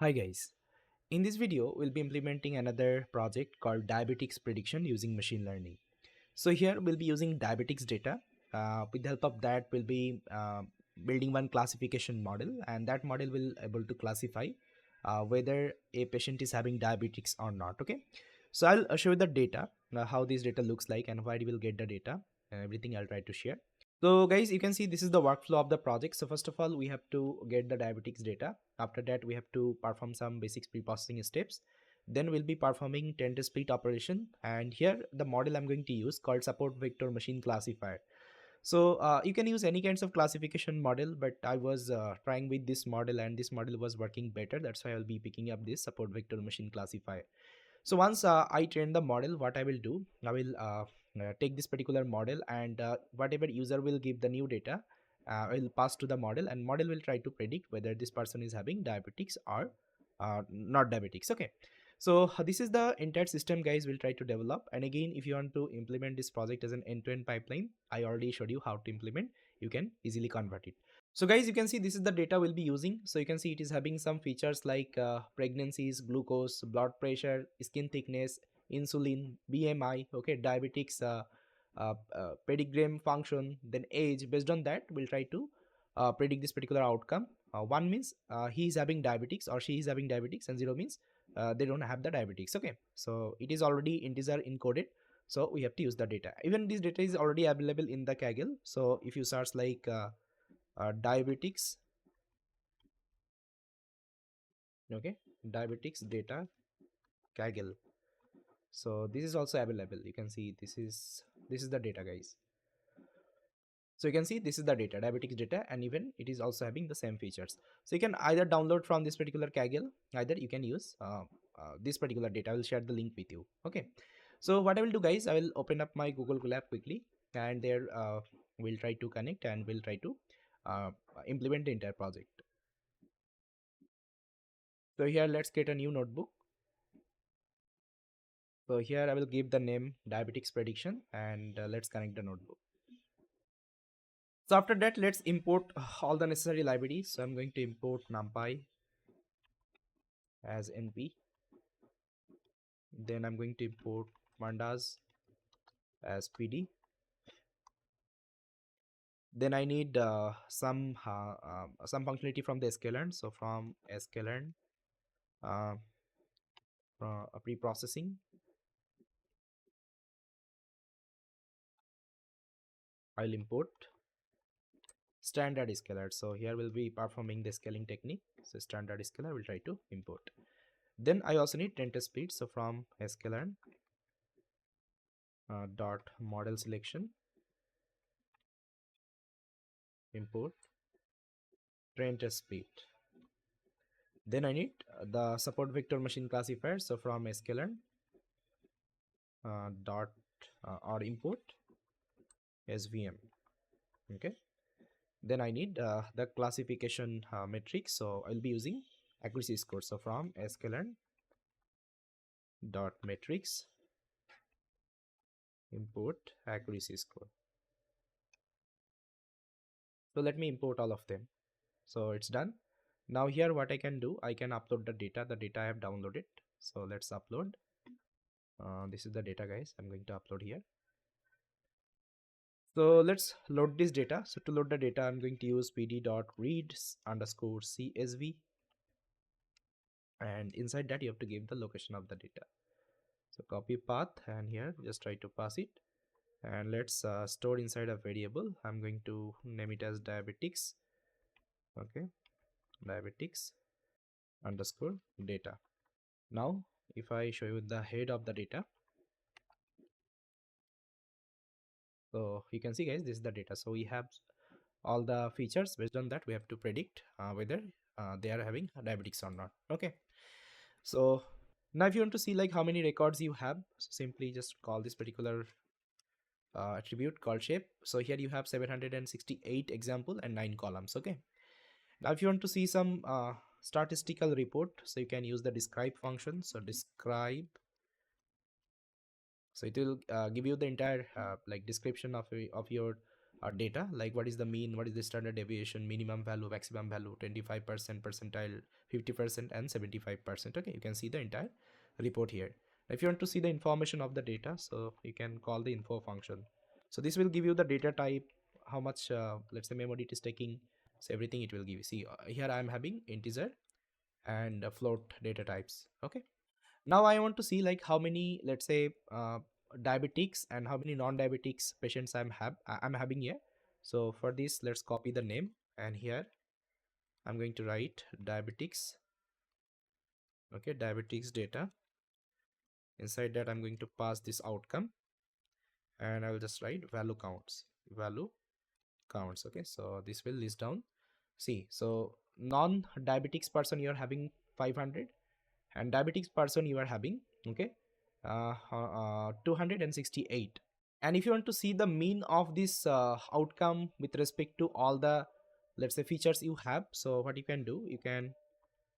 Hi guys, in this video we'll be implementing another project called diabetics prediction using machine learning. So here we'll be using diabetics data. With the help of that we'll be building one classification model, and that model will able to classify whether a patient is having diabetics or not. Okay, so I'll show you the data, how this data looks like and where you will get the data and everything I'll try to share. So guys, you can see this is the workflow of the project. So first of all, we have to get the diabetics data. After that, we have to perform some basic pre-processing steps. Then we'll be performing tensor split operation. And here the model I'm going to use called support vector machine classifier. So you can use any kinds of classification model, but I was trying with this model and this model was working better. That's why I'll be picking up this support vector machine classifier. So once I train the model, what I will do, I will take this particular model, and whatever user will give the new data, I will pass to the model, and model will try to predict whether this person is having diabetics or not diabetics. Okay, so this is the entire system guys will try to develop. And again, if you want to implement this project as an end-to-end pipeline, I already showed you how to implement. You can easily convert it. So guys, you can see this is the data we'll be using. So you can see it is having some features like pregnancies, glucose, blood pressure, skin thickness, insulin, BMI, okay, diabetics, pedigram function, then age. Based on that, we'll try to predict this particular outcome. One means he is having diabetics or she is having diabetics, and zero means they don't have the diabetics. Okay, so it is already integer encoded. So we have to use the data. Even this data is already available in the Kaggle. So if you search like diabetics, okay, diabetics data Kaggle, so this is also available. You can see this is the data guys. So you can see this is the data, diabetics data, and even it is also having the same features. So you can either download from this particular Kaggle, either you can use this particular data. I will share the link with you. Okay, so what I will do guys, I will open up my Google Colab quickly, and there we'll try to connect and we'll try to uh, implement the entire project. So here let's get a new notebook. So here I will give the name diabetics prediction, and let's connect the notebook. So after that, let's import all the necessary libraries. So I'm going to import NumPy as NP. Then I'm going to import Pandas as PD. Then I need some functionality from the sklearn. So from sklearn, uh, pre-processing, I'll import standard scalar. So here we'll be performing the scaling technique. So standard scalar will try to import. Then I also need tensor split. So from sklearn dot model selection, import tensor split. Then I need the support vector machine classifier. So from sklearn dot or import svm. Okay. Then I need the classification metrics. So I'll be using accuracy score. So from sklearn dot metrics, import accuracy score. So let me import all of them. So it's done. Now here what I can do, I can upload the data I have downloaded. So let's upload. This is the data guys, I'm going to upload here. So let's load this data. So to load the data, I'm going to use pd.read underscore csv, and inside that you have to give the location of the data. So copy path, and here just try to pass it, and let's store inside a variable. I'm going to name it as diabetics. Okay, diabetics underscore data. Now if I show you the head of the data, so you can see guys, this is the data. So we have all the features. Based on that we have to predict whether they are having diabetics or not. Okay, so now if you want to see like how many records you have, so simply just call this particular attribute called shape. So here you have 768 example and 9 columns. Okay, now if you want to see some statistical report, so you can use the describe function. So describe, so it will give you the entire like description of your data, like what is the mean, what is the standard deviation, minimum value, maximum value, 25% percentile, 50% and 75%. Okay, you can see the entire report here. If you want to see the information of the data, so you can call the info function. So this will give you the data type, how much let's say memory it is taking, so everything it will give you. See, here I am having integer and float data types. Okay, now I want to see like how many, let's say diabetics and how many non-diabetics patients I'm having here. So for this, let's copy the name, and here I'm going to write diabetics. Okay, diabetics data. Inside that I'm going to pass this outcome, and I will just write value counts. Okay, so this will list down. See, so non-diabetics person you are having 500, and diabetics person you are having, okay, 268. And if you want to see the mean of this outcome with respect to all the, let's say, features you have, so what you can do, you can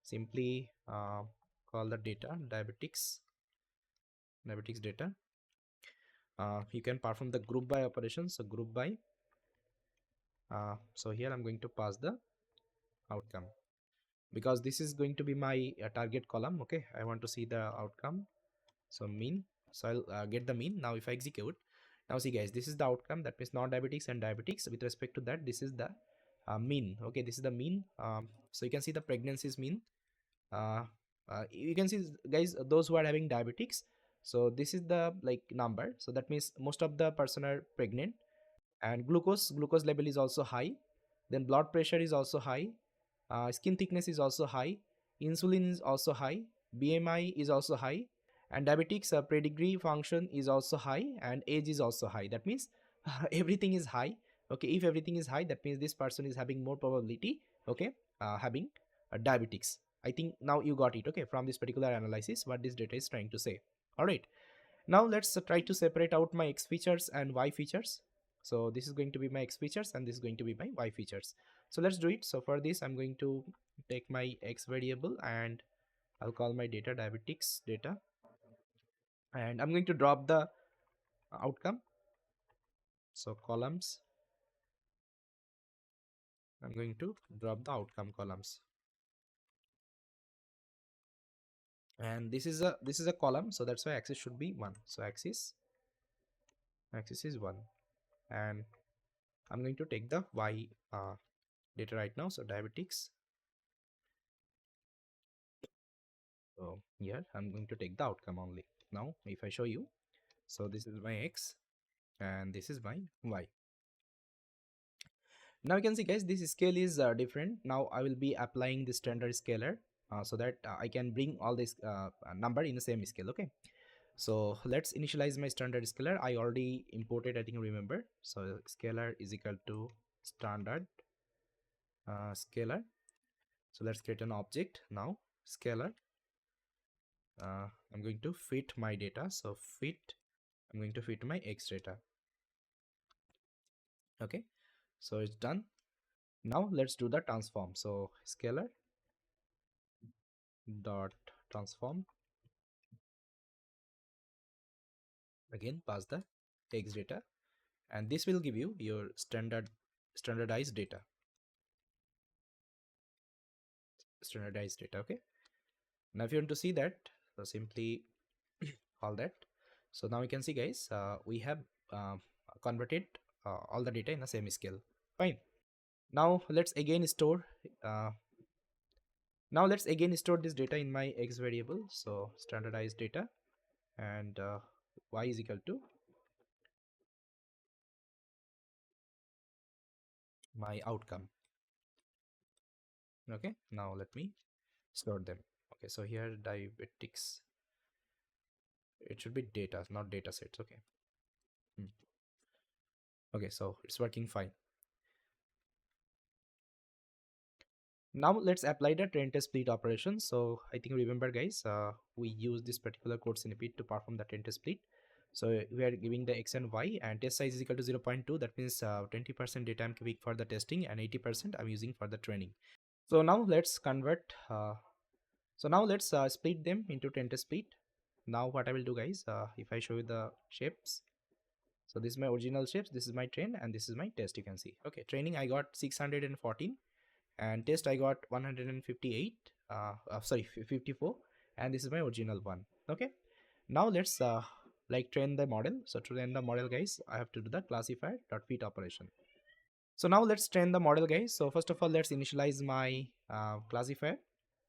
simply call the data diabetics data. You can perform the group by operation, so group by, so here I'm going to pass the outcome, because this is going to be my target column. Okay, I want to see the outcome, so mean, so I'll get the mean. Now if I execute, now see guys, this is the outcome, that means non-diabetics and diabetics. With respect to that, this is the mean. Okay, this is the mean. So you can see the pregnancies mean. uh, you can see guys, those who are having diabetics, so this is the like number, so that means most of the person are pregnant. And glucose level is also high, then blood pressure is also high, skin thickness is also high, insulin is also high, BMI is also high, and diabetics pedigree function is also high, and age is also high. That means everything is high. Okay, if everything is high, that means this person is having more probability, okay, having diabetics. I think now you got it, okay, from this particular analysis what this data is trying to say. All right, now let's try to separate out my x features and y features. So this is going to be my x features and this is going to be my y features. So let's do it. So for this I'm going to take my x variable and I'll call my data diabetics data, and I'm going to drop the outcome. So columns, I'm going to drop the outcome columns, and this is a column, so that's why axis should be 1. So axis is 1, and I'm going to take the y data right now. So diabetics, so here I'm going to take the outcome only. Now if I show you, so this is my x and this is my y. Now you can see guys, this scale is different. Now I will be applying the standard scaler so that I can bring all this number in the same scale. Okay, so let's initialize my standard scaler. I already imported, I think, remember. So scalar is equal to standard scalar. So let's create an object now, scalar. I'm going to fit my data, so I'm going to fit my x data. Okay, so it's done. Now let's do the transform. So scalar dot transform, again pass the x data, and this will give you your standardized data. Okay, now if you want to see that, so simply call that. So now you can see guys, we have uh, converted all the data in the same scale. Fine. Now let's again store this data in my x variable. So standardized data, and y is equal to my outcome. Okay, now let me store them. Okay, so here diabetics, it should be data, not data sets. Okay. Okay, so it's working fine. Now let's apply the train test split operation. So I think, remember guys, we use this particular code snippet to perform the train test split. So we are giving the x and y, and test size is equal to 0.2. That means 20% data I'm keeping for the testing and 80% I'm using for the training. So now let's convert. So now let's split them into train test split. Now what I will do guys, if I show you the shapes, So this is my original shapes, this is my train, and this is my test, you can see. Okay, training I got 614, and test I got 158, sorry, 54, and this is my original one. Okay, now let's like train the model. So to train the model, guys, I have to do the classifier dot fit operation. So now let's train the model, guys. So first of all, let's initialize my classifier.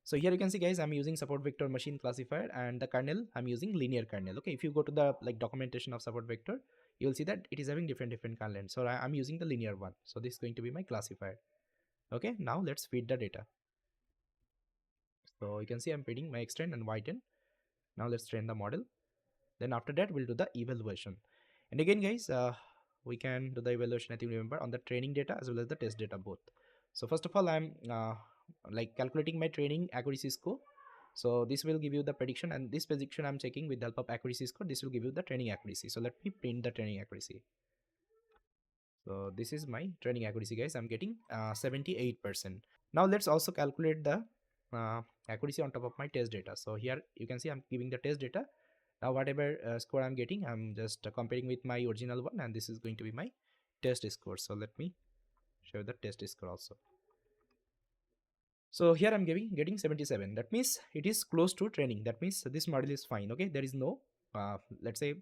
So here you can see, guys, I'm using support vector machine classifier, and the kernel I'm using linear kernel. Okay, if you go to the like documentation of support vector, you will see that it is having different kernel. So I'm using the linear one. So this is going to be my classifier. Okay, now let's feed the data. So you can see I'm feeding my extend and widen. Now let's train the model. Then after that, we'll do the evaluation. And again, guys, we can do the evaluation, I think, remember, on the training data as well as the test data both. So first of all, I'm like calculating my training accuracy score. So this will give you the prediction, and this prediction I'm checking with the help of accuracy score. This will give you the training accuracy. So let me print the training accuracy. So this is my training accuracy, guys. I'm getting 78%. Now let's also calculate the accuracy on top of my test data. So here you can see I'm giving the test data. Now whatever score I'm getting, I'm just comparing with my original one, and this is going to be my test score. So let me show the test score also. So here I'm getting 77. That means it is close to training. That means this model is fine. Okay, there is no let's say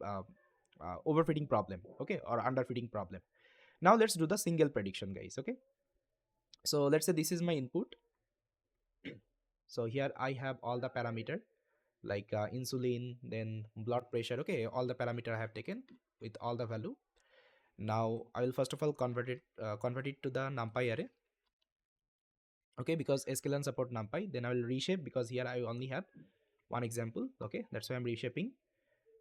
overfitting problem, okay, or underfitting problem. Now let's do the single prediction, guys. Okay, so let's say this is my input. So here I have all the parameter like insulin, then blood pressure. Okay, all the parameter I have taken with all the value. Now I will first of all convert it to the numpy array. Okay, because sklearn support numpy. Then I will reshape, because here I only have one example. Okay, that's why I'm reshaping.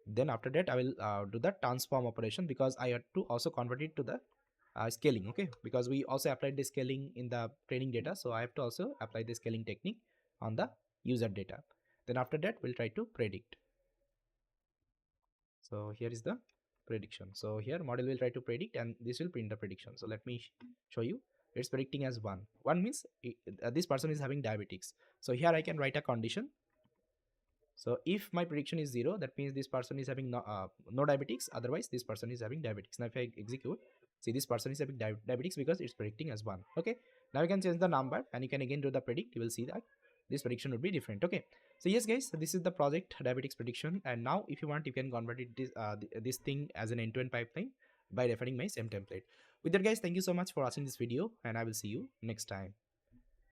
Then after that I will do the transform operation, because I had to also convert it to the scaling. Okay, because we also applied the scaling in the training data, so I have to also apply the scaling technique on the user data. Then after that we'll try to predict. So here is the prediction. So here model will try to predict, and this will print the prediction. So let me show you. It's predicting as 1. 1 means this person is having diabetics. So here I can write a condition. So if my prediction is 0, that means this person is having no diabetics. Otherwise this person is having diabetics. Now if I execute, see, this person is having diabetics because it's predicting as 1. Okay, now you can change the number, and you can again do the predict. You will see that this prediction would be different. Okay, so yes, guys, this is the project diabetics prediction. And now if you want, you can convert it this thing as an end-to-end pipeline by referring my same template. With that, guys, thank you so much for watching this video, and I will see you next time.